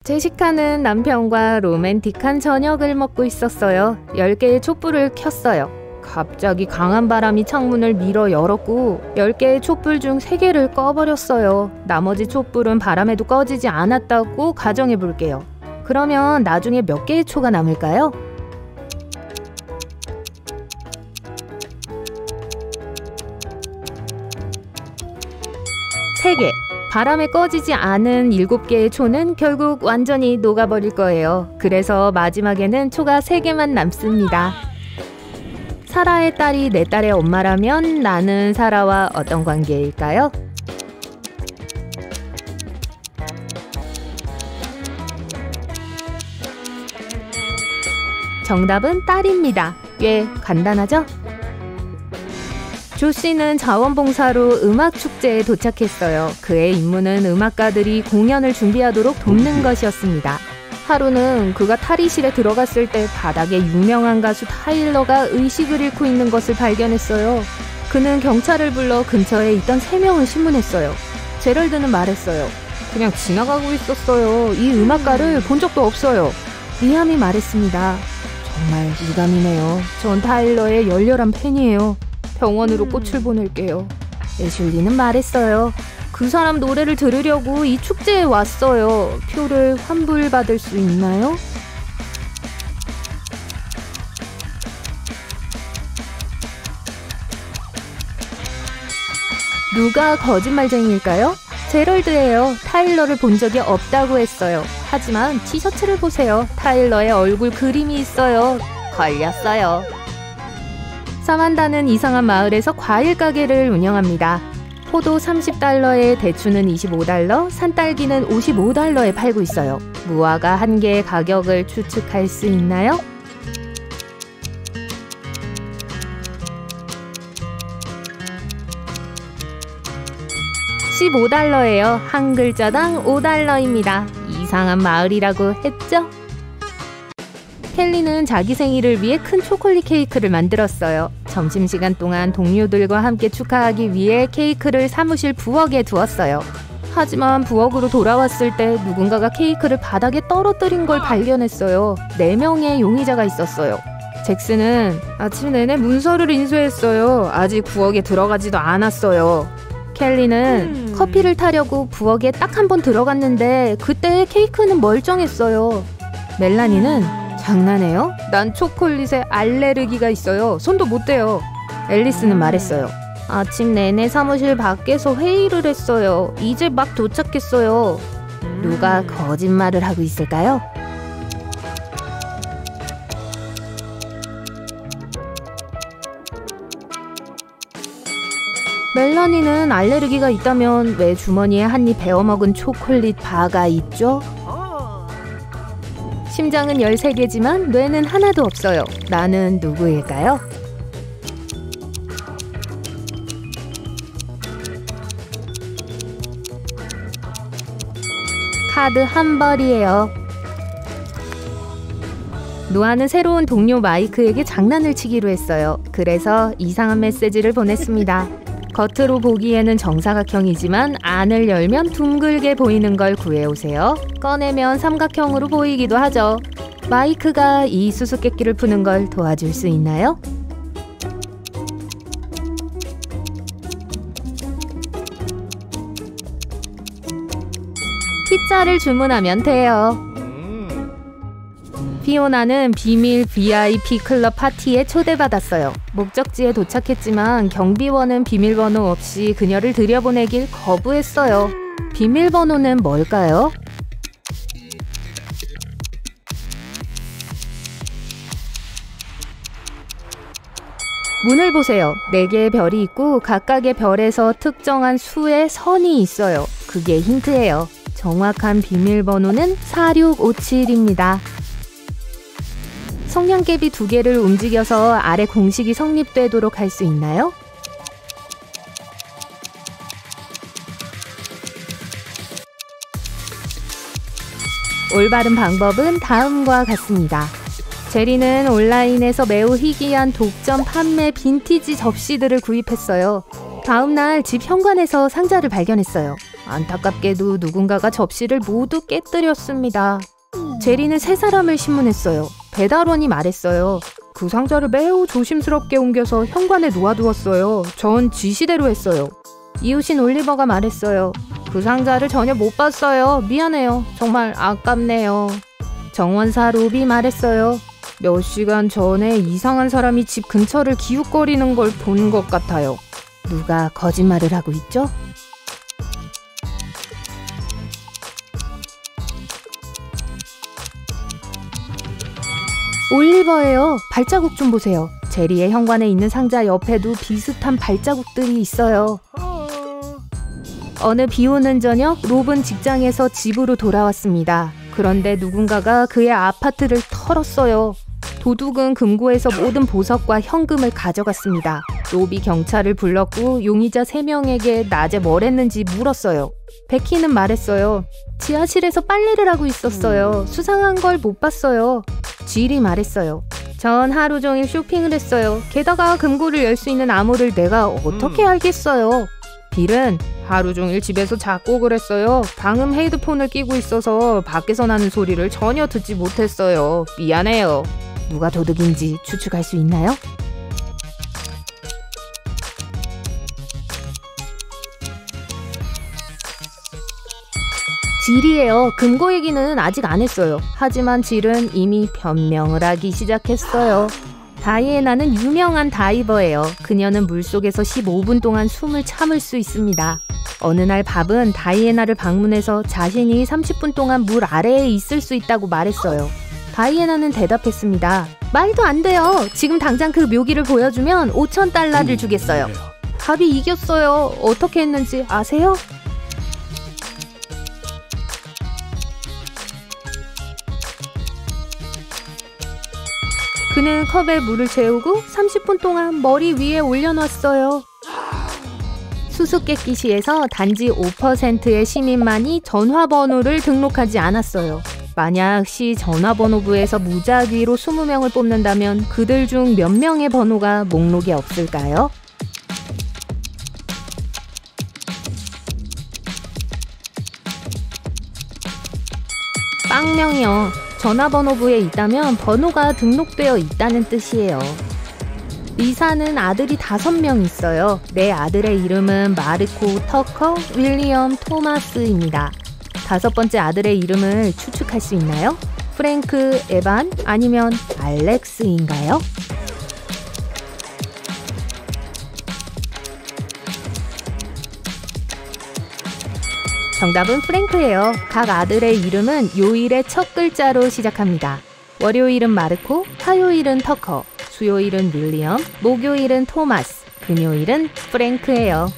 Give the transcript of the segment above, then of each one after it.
제시카는 남편과 로맨틱한 저녁을 먹고 있었어요. 10개의 촛불을 켰어요. 갑자기 강한 바람이 창문을 밀어 열었고 10개의 촛불 중 3개를 꺼버렸어요. 나머지 촛불은 바람에도 꺼지지 않았다고 가정해 볼게요. 그러면 나중에 몇 개의 초가 남을까요? 3개. 바람에 꺼지지 않은 7개의 초는 결국 완전히 녹아버릴 거예요. 그래서 마지막에는 초가 3개만 남습니다. 사라의 딸이 내 딸의 엄마라면 나는 사라와 어떤 관계일까요? 정답은 딸입니다. 꽤 간단하죠? 조씨는 자원봉사로 음악축제에 도착했어요. 그의 임무는 음악가들이 공연을 준비하도록 돕는 것이었습니다. 하루는 그가 탈의실에 들어갔을 때 바닥에 유명한 가수 타일러가 의식을 잃고 있는 것을 발견했어요. 그는 경찰을 불러 근처에 있던 3명을 신문했어요. 제럴드는 말했어요. 그냥 지나가고 있었어요. 이 음악가를 본 적도 없어요. 리암이 말했습니다. 정말 유감이네요. 전 타일러의 열렬한 팬이에요. 병원으로 꽃을 보낼게요. 애슐리는 말했어요. 그 사람 노래를 들으려고 이 축제에 왔어요. 표를 환불받을 수 있나요? 누가 거짓말쟁이일까요? 제럴드예요. 타일러를 본 적이 없다고 했어요. 하지만 티셔츠를 보세요. 타일러의 얼굴 그림이 있어요. 걸렸어요. 사만다는 이상한 마을에서 과일 가게를 운영합니다. 포도 30달러에 대추는 25달러, 산딸기는 55달러에 팔고 있어요. 무화과 한 개의 가격을 추측할 수 있나요? $15예요. 한 글자당 $5입니다. 이상한 마을이라고 했죠? 켈리는 자기 생일을 위해 큰 초콜릿 케이크를 만들었어요. 점심시간 동안 동료들과 함께 축하하기 위해 케이크를 사무실 부엌에 두었어요. 하지만 부엌으로 돌아왔을 때 누군가가 케이크를 바닥에 떨어뜨린 걸 발견했어요. 4명의 용의자가 있었어요. 잭슨은 아침 내내 문서를 인수했어요. 아직 부엌에 들어가지도 않았어요. 켈리는 커피를 타려고 부엌에 딱 한 번 들어갔는데 그때 케이크는 멀쩡했어요. 멜라니는 장난해요? 난 초콜릿에 알레르기가 있어요. 손도 못 대요. 앨리스는 말했어요. 아침 내내 사무실 밖에서 회의를 했어요. 이제 막 도착했어요. 누가 거짓말을 하고 있을까요? 멜라니는 알레르기가 있다면 왜 주머니에 한 입 베어먹은 초콜릿 바가 있죠? 심장은 13개지만 뇌는 하나도 없어요. 나는 누구일까요? 카드 한 벌이에요. 노아는 새로운 동료 마이크에게 장난을 치기로 했어요. 그래서 이상한 메시지를 보냈습니다. 겉으로 보기에는 정사각형이지만 안을 열면 둥글게 보이는 걸 구해오세요. 꺼내면 삼각형으로 보이기도 하죠. 마이크가 이 수수께끼를 푸는 걸 도와줄 수 있나요? 피자를 주문하면 돼요. 피오나는 비밀 VIP 클럽 파티에 초대받았어요. 목적지에 도착했지만 경비원은 비밀번호 없이 그녀를 들여보내길 거부했어요. 비밀번호는 뭘까요? 문을 보세요. 4개의 별이 있고 각각의 별에서 특정한 수의 선이 있어요. 그게 힌트예요. 정확한 비밀번호는 4657입니다. 성냥개비 2개를 움직여서 아래 공식이 성립되도록 할 수 있나요? 올바른 방법은 다음과 같습니다. 제리는 온라인에서 매우 희귀한 독점 판매 빈티지 접시들을 구입했어요. 다음날 집 현관에서 상자를 발견했어요. 안타깝게도 누군가가 접시를 모두 깨뜨렸습니다. 제리는 세 사람을 신문했어요. 배달원이 말했어요. 그 상자를 매우 조심스럽게 옮겨서 현관에 놓아두었어요. 전 지시대로 했어요. 이웃인 올리버가 말했어요. 그 상자를 전혀 못 봤어요. 미안해요. 정말 아깝네요. 정원사 로비 말했어요. 몇 시간 전에 이상한 사람이 집 근처를 기웃거리는 걸 본 것 같아요. 누가 거짓말을 하고 있죠? 올리버예요. 발자국 좀 보세요. 제리의 현관에 있는 상자 옆에도 비슷한 발자국들이 있어요. 어느 비오는 저녁, 롭은 직장에서 집으로 돌아왔습니다. 그런데 누군가가 그의 아파트를 털었어요. 도둑은 금고에서 모든 보석과 현금을 가져갔습니다. 롭이 경찰을 불렀고 용의자 3명에게 낮에 뭘 했는지 물었어요. 베키는 말했어요. 지하실에서 빨래를 하고 있었어요. 수상한 걸 못 봤어요. 질이 말했어요. 전 하루 종일 쇼핑을 했어요. 게다가 금고를 열 수 있는 암호를 내가 어떻게 알겠어요. 빌은 하루 종일 집에서 작곡을 했어요. 방음 헤드폰을 끼고 있어서 밖에서 나는 소리를 전혀 듣지 못했어요. 미안해요. 누가 도둑인지 추측할 수 있나요? 질이에요. 금고 얘기는 아직 안 했어요. 하지만 질은 이미 변명을 하기 시작했어요. 다이애나는 유명한 다이버예요. 그녀는 물속에서 15분 동안 숨을 참을 수 있습니다. 어느 날 밥은 다이애나를 방문해서 자신이 30분 동안 물 아래에 있을 수 있다고 말했어요. 다이애나는 대답했습니다. 말도 안 돼요. 지금 당장 그 묘기를 보여주면 5,000달러를 주겠어요. 밥이 이겼어요. 어떻게 했는지 아세요? 그는 컵에 물을 채우고 30분 동안 머리 위에 올려놨어요. 수수께끼 시에서 단지 5%의 시민만이 전화번호를 등록하지 않았어요. 만약 시 전화번호부에서 무작위로 20명을 뽑는다면 그들 중 몇 명의 번호가 목록에 없을까요? 빵명이요. 전화번호부에 있다면 번호가 등록되어 있다는 뜻이에요. 리사는 아들이 5명 있어요. 내 아들의 이름은 마르코, 터커, 윌리엄, 토마스입니다. 5번째 아들의 이름을 추측할 수 있나요? 프랭크, 에반, 아니면 알렉스인가요? 정답은 프랭크예요. 각 아들의 이름은 요일의 첫 글자로 시작합니다. 월요일은 마르코, 화요일은 터커, 수요일은 윌리엄, 목요일은 토마스, 금요일은 프랭크예요.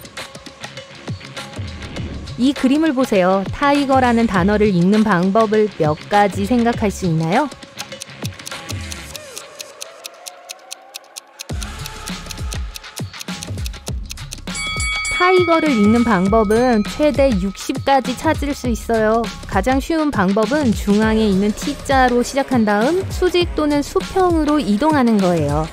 이 그림을 보세요. 타이거라는 단어를 읽는 방법을 몇 가지 생각할 수 있나요? 타이거를 읽는 방법은 최대 60까지 찾을 수 있어요. 가장 쉬운 방법은 중앙에 있는 T자로 시작한 다음 수직 또는 수평으로 이동하는 거예요.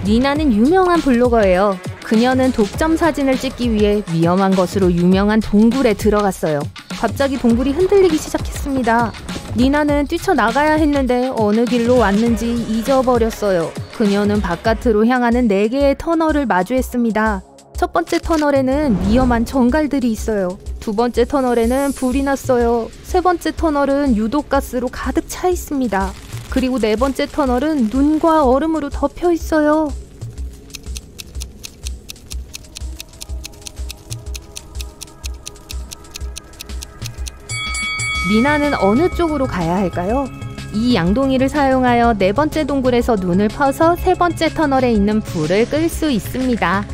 니나는 유명한 블로거예요. 그녀는 독점 사진을 찍기 위해 위험한 것으로 유명한 동굴에 들어갔어요. 갑자기 동굴이 흔들리기 시작했습니다. 니나는 뛰쳐나가야 했는데 어느 길로 왔는지 잊어버렸어요. 그녀는 바깥으로 향하는 4개의 터널을 마주했습니다. 첫 번째 터널에는 위험한 정갈들이 있어요. 두 번째 터널에는 불이 났어요. 세 번째 터널은 유독가스로 가득 차 있습니다. 그리고 네 번째 터널은 눈과 얼음으로 덮여 있어요. 니나는 어느 쪽으로 가야 할까요? 이 양동이를 사용하여 네 번째 동굴에서 눈을 퍼서 세 번째 터널에 있는 불을 끌 수 있습니다.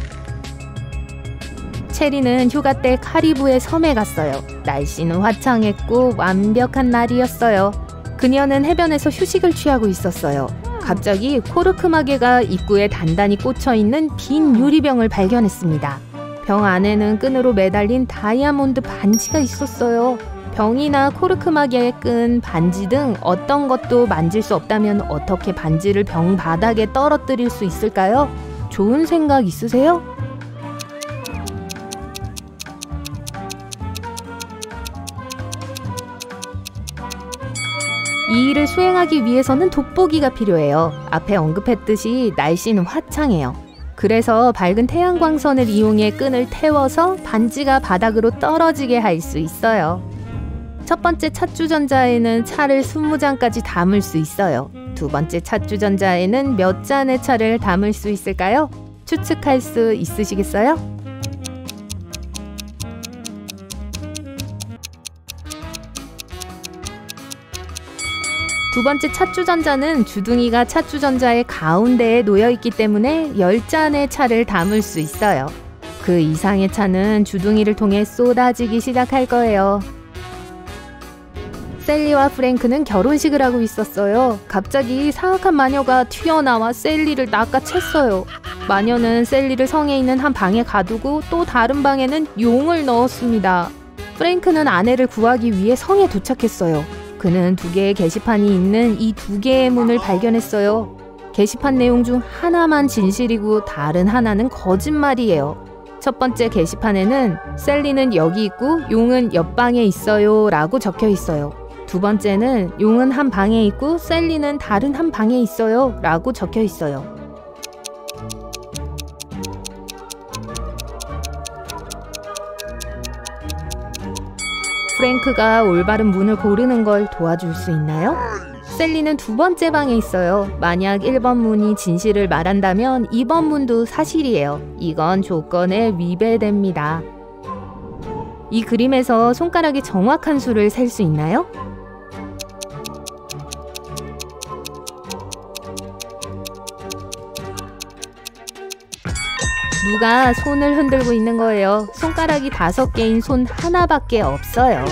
체리는 휴가 때 카리브해 섬에 갔어요. 날씨는 화창했고 완벽한 날이었어요. 그녀는 해변에서 휴식을 취하고 있었어요. 갑자기 코르크마개가 입구에 단단히 꽂혀있는 빈 유리병을 발견했습니다. 병 안에는 끈으로 매달린 다이아몬드 반지가 있었어요. 병이나 코르크마개에 끈 반지 등 어떤 것도 만질 수 없다면 어떻게 반지를 병 바닥에 떨어뜨릴 수 있을까요? 좋은 생각 있으세요? 이 일을 수행하기 위해서는 돋보기가 필요해요. 앞에 언급했듯이 날씨는 화창해요. 그래서 밝은 태양광선을 이용해 끈을 태워서 반지가 바닥으로 떨어지게 할 수 있어요. 첫 번째 찻주전자에는 차를 20잔까지 담을 수 있어요. 두 번째 찻주전자에는 몇 잔의 차를 담을 수 있을까요? 추측할 수 있으시겠어요? 두 번째 찻주전자는 주둥이가 찻주전자의 가운데에 놓여있기 때문에 10잔의 차를 담을 수 있어요. 그 이상의 차는 주둥이를 통해 쏟아지기 시작할 거예요. 셀리와 프랭크는 결혼식을 하고 있었어요. 갑자기 사악한 마녀가 튀어나와 셀리를 낚아챘어요. 마녀는 셀리를 성에 있는 한 방에 가두고 또 다른 방에는 용을 넣었습니다. 프랭크는 아내를 구하기 위해 성에 도착했어요. 그는 2개의 게시판이 있는 이 2개의 문을 발견했어요. 게시판 내용 중 하나만 진실이고 다른 하나는 거짓말이에요. 첫 번째 게시판에는 셀리는 여기 있고 용은 옆방에 있어요 라고 적혀 있어요. 두 번째는 용은 한 방에 있고 셀리는 다른 한 방에 있어요 라고 적혀 있어요. 프랭크가 올바른 문을 고르는 걸 도와줄 수 있나요? 셀리는 2번째 방에 있어요. 만약 1번 문이 진실을 말한다면 2번 문도 사실이에요. 이건 조건에 위배됩니다. 이 그림에서 손가락의 정확한 수를 셀 수 있나요? 누가 손을 흔들고 있는 거예요. 손가락이 5개인 손 하나밖에 없어요.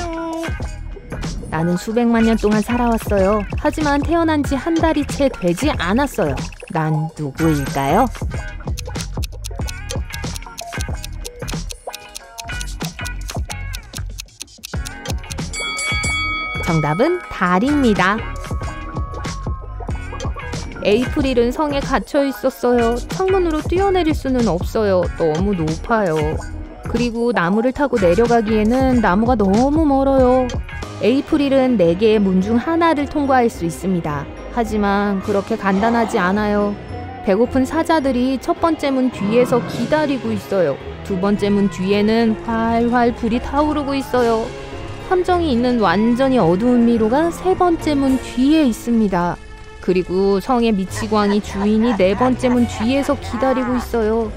나는 수백만 년 동안 살아왔어요. 하지만 태어난 지 한 달이 채 되지 않았어요. 난 누구일까요? 정답은 달입니다. 에이프릴은 성에 갇혀 있었어요. 창문으로 뛰어내릴 수는 없어요. 너무 높아요. 그리고 나무를 타고 내려가기에는 나무가 너무 멀어요. 에이프릴은 4개의 문 중 하나를 통과할 수 있습니다. 하지만 그렇게 간단하지 않아요. 배고픈 사자들이 첫 번째 문 뒤에서 기다리고 있어요. 두 번째 문 뒤에는 활활 불이 타오르고 있어요. 함정이 있는 완전히 어두운 미로가 세 번째 문 뒤에 있습니다. 그리고 성의 미치광이 주인이 4번째 문 뒤에서 기다리고 있어요.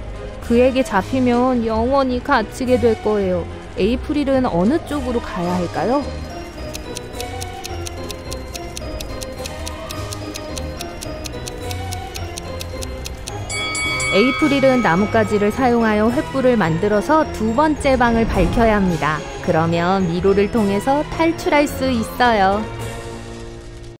그에게 잡히면 영원히 갇히게 될 거예요. 에이프릴은 어느 쪽으로 가야 할까요? 에이프릴은 나뭇가지를 사용하여 횃불을 만들어서 2번째 방을 밝혀야 합니다. 그러면 미로를 통해서 탈출할 수 있어요.